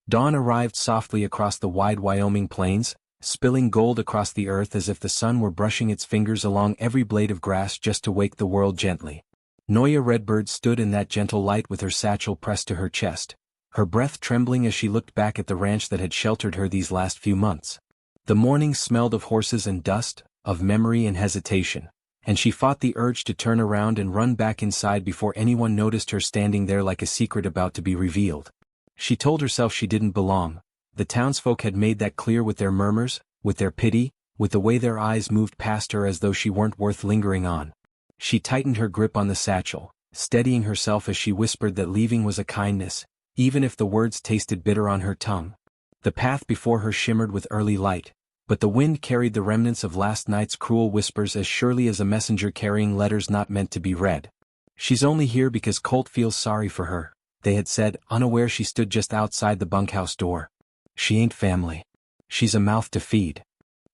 Dawn arrived softly across the wide Wyoming plains, spilling gold across the earth as if the sun were brushing its fingers along every blade of grass just to wake the world gently. Noya Redbird stood in that gentle light with her satchel pressed to her chest, her breath trembling as she looked back at the ranch that had sheltered her these last few months. The morning smelled of horses and dust, of memory and hesitation, and she fought the urge to turn around and run back inside before anyone noticed her standing there like a secret about to be revealed. She told herself she didn't belong. The townsfolk had made that clear with their murmurs, with their pity, with the way their eyes moved past her as though she weren't worth lingering on. She tightened her grip on the satchel, steadying herself as she whispered that leaving was a kindness, even if the words tasted bitter on her tongue. The path before her shimmered with early light, but the wind carried the remnants of last night's cruel whispers as surely as a messenger carrying letters not meant to be read. "She's only here because Colt feels sorry for her," they had said, unaware she stood just outside the bunkhouse door. "She ain't family. She's a mouth to feed."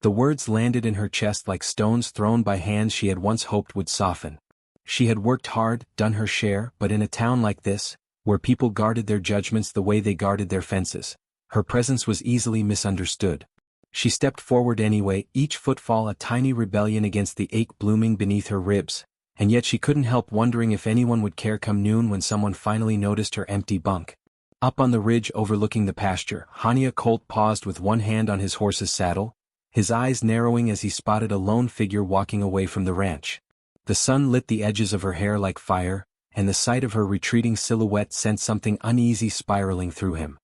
The words landed in her chest like stones thrown by hands she had once hoped would soften. She had worked hard, done her share, but in a town like this, where people guarded their judgments the way they guarded their fences, her presence was easily misunderstood. She stepped forward anyway, each footfall a tiny rebellion against the ache blooming beneath her ribs, and yet she couldn't help wondering if anyone would care come noon when someone finally noticed her empty bunk. Up on the ridge overlooking the pasture, Hania Colt paused with one hand on his horse's saddle, his eyes narrowing as he spotted a lone figure walking away from the ranch. The sun lit the edges of her hair like fire, and the sight of her retreating silhouette sent something uneasy spiraling through him.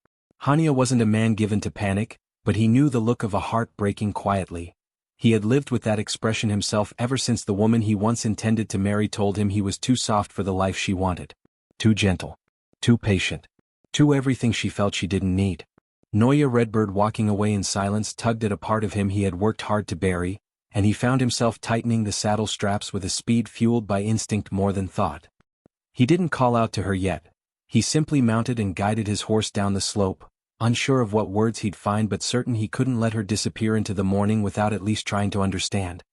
Hania wasn't a man given to panic, but he knew the look of a heart breaking quietly. He had lived with that expression himself ever since the woman he once intended to marry told him he was too soft for the life she wanted. Too gentle. Too patient. Too everything she felt she didn't need. Noya Redbird walking away in silence tugged at a part of him he had worked hard to bury, and he found himself tightening the saddle straps with a speed fueled by instinct more than thought. He didn't call out to her yet. He simply mounted and guided his horse down the slope, unsure of what words he'd find but certain he couldn't let her disappear into the morning without at least trying to understand.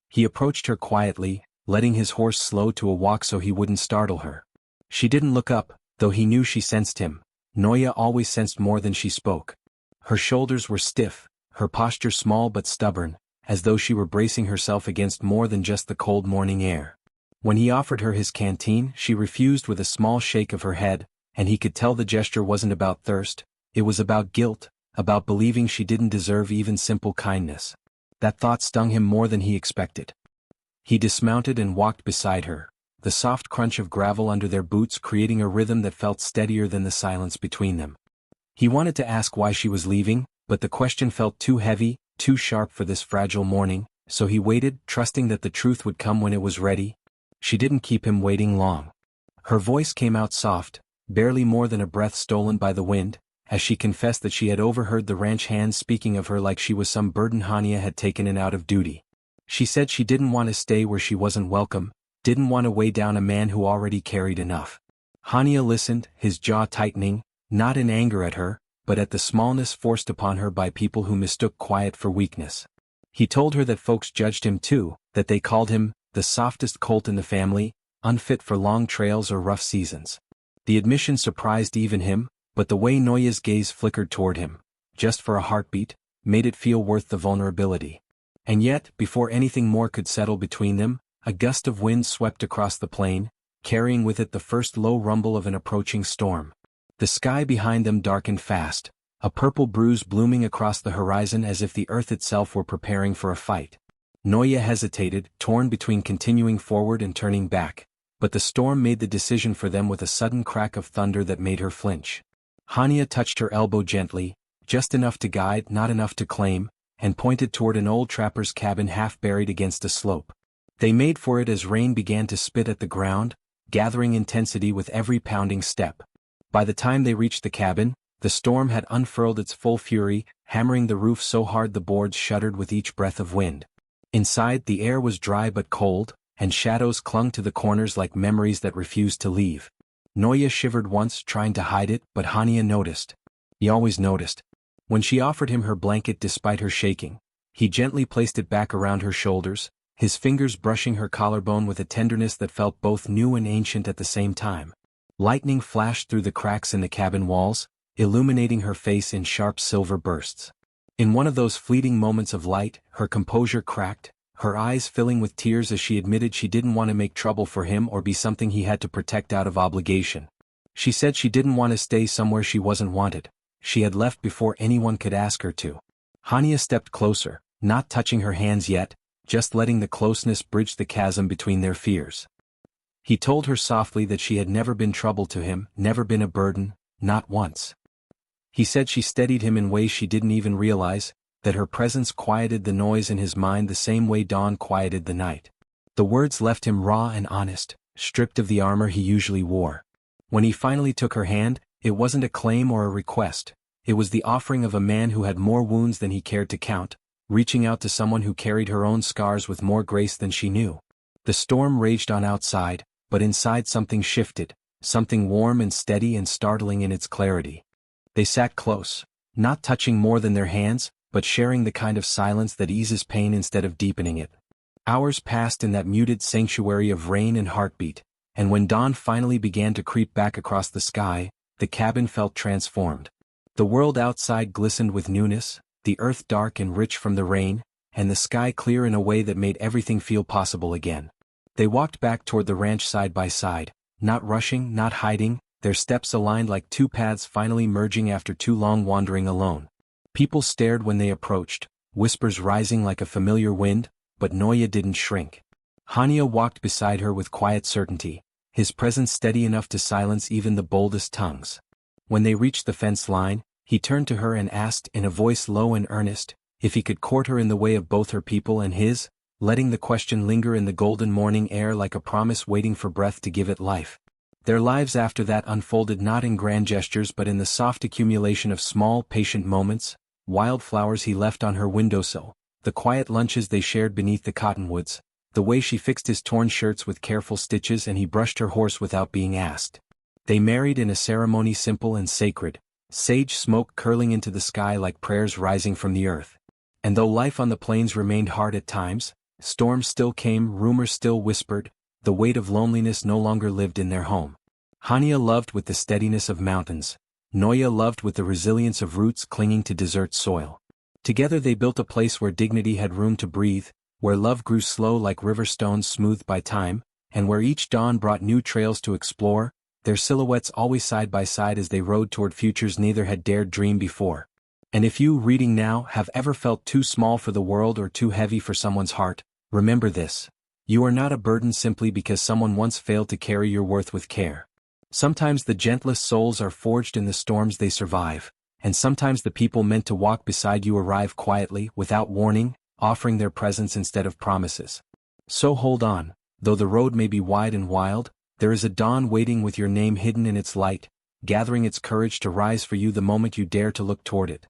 He approached her quietly, letting his horse slow to a walk so he wouldn't startle her. She didn't look up, though he knew she sensed him. Noya always sensed more than she spoke. Her shoulders were stiff, her posture small but stubborn, as though she were bracing herself against more than just the cold morning air. When he offered her his canteen, she refused with a small shake of her head, and he could tell the gesture wasn't about thirst, it was about guilt, about believing she didn't deserve even simple kindness. That thought stung him more than he expected. He dismounted and walked beside her, the soft crunch of gravel under their boots creating a rhythm that felt steadier than the silence between them. He wanted to ask why she was leaving, but the question felt too heavy, too sharp for this fragile morning, so he waited, trusting that the truth would come when it was ready. She didn't keep him waiting long. Her voice came out soft, barely more than a breath stolen by the wind, as she confessed that she had overheard the ranch hands speaking of her like she was some burden Hania had taken in out of duty. She said she didn't want to stay where she wasn't welcome, didn't want to weigh down a man who already carried enough. Hania listened, his jaw tightening, not in anger at her, but at the smallness forced upon her by people who mistook quiet for weakness. He told her that folks judged him too, that they called him the softest colt in the family, unfit for long trails or rough seasons. The admission surprised even him, but the way Noya's gaze flickered toward him, just for a heartbeat, made it feel worth the vulnerability. And yet, before anything more could settle between them, a gust of wind swept across the plain, carrying with it the first low rumble of an approaching storm. The sky behind them darkened fast, a purple bruise blooming across the horizon as if the earth itself were preparing for a fight. Noya hesitated, torn between continuing forward and turning back, but the storm made the decision for them with a sudden crack of thunder that made her flinch. Hania touched her elbow gently, just enough to guide, not enough to claim, and pointed toward an old trapper's cabin half buried against a slope. They made for it as rain began to spit at the ground, gathering intensity with every pounding step. By the time they reached the cabin, the storm had unfurled its full fury, hammering the roof so hard the boards shuddered with each breath of wind. Inside, the air was dry but cold, and shadows clung to the corners like memories that refused to leave. Noya shivered once, trying to hide it, but Hania noticed. He always noticed. When she offered him her blanket despite her shaking, he gently placed it back around her shoulders, his fingers brushing her collarbone with a tenderness that felt both new and ancient at the same time. Lightning flashed through the cracks in the cabin walls, illuminating her face in sharp silver bursts. In one of those fleeting moments of light, her composure cracked, her eyes filling with tears as she admitted she didn't want to make trouble for him or be something he had to protect out of obligation. She said she didn't want to stay somewhere she wasn't wanted. She had left before anyone could ask her to. Hania stepped closer, not touching her hands yet, just letting the closeness bridge the chasm between their fears. He told her softly that she had never been trouble to him, never been a burden, not once. He said she steadied him in ways she didn't even realize, that her presence quieted the noise in his mind the same way dawn quieted the night. The words left him raw and honest, stripped of the armor he usually wore. When he finally took her hand, it wasn't a claim or a request, it was the offering of a man who had more wounds than he cared to count, reaching out to someone who carried her own scars with more grace than she knew. The storm raged on outside, but inside something shifted, something warm and steady and startling in its clarity. They sat close, not touching more than their hands, but sharing the kind of silence that eases pain instead of deepening it. Hours passed in that muted sanctuary of rain and heartbeat, and when dawn finally began to creep back across the sky, the cabin felt transformed. The world outside glistened with newness, the earth dark and rich from the rain, and the sky clear in a way that made everything feel possible again. They walked back toward the ranch side by side, not rushing, not hiding, their steps aligned like two paths finally merging after too long wandering alone. People stared when they approached, whispers rising like a familiar wind, but Noya didn't shrink. Hania walked beside her with quiet certainty, his presence steady enough to silence even the boldest tongues. When they reached the fence line, he turned to her and asked in a voice low and earnest, if he could court her in the way of both her people and his, letting the question linger in the golden morning air like a promise waiting for breath to give it life. Their lives after that unfolded not in grand gestures but in the soft accumulation of small, patient moments, wildflowers he left on her windowsill, the quiet lunches they shared beneath the cottonwoods, the way she fixed his torn shirts with careful stitches and he brushed her horse without being asked. They married in a ceremony simple and sacred, sage smoke curling into the sky like prayers rising from the earth. And though life on the plains remained hard at times, storms still came, rumors still whispered, the weight of loneliness no longer lived in their home. Hania loved with the steadiness of mountains, Noya loved with the resilience of roots clinging to desert soil. Together they built a place where dignity had room to breathe, where love grew slow like river stones smoothed by time, and where each dawn brought new trails to explore, their silhouettes always side by side as they rode toward futures neither had dared dream before. And if you, reading now, have ever felt too small for the world or too heavy for someone's heart, remember this. You are not a burden simply because someone once failed to carry your worth with care. Sometimes the gentlest souls are forged in the storms they survive, and sometimes the people meant to walk beside you arrive quietly, without warning, offering their presence instead of promises. So hold on, though the road may be wide and wild, there is a dawn waiting with your name hidden in its light, gathering its courage to rise for you the moment you dare to look toward it.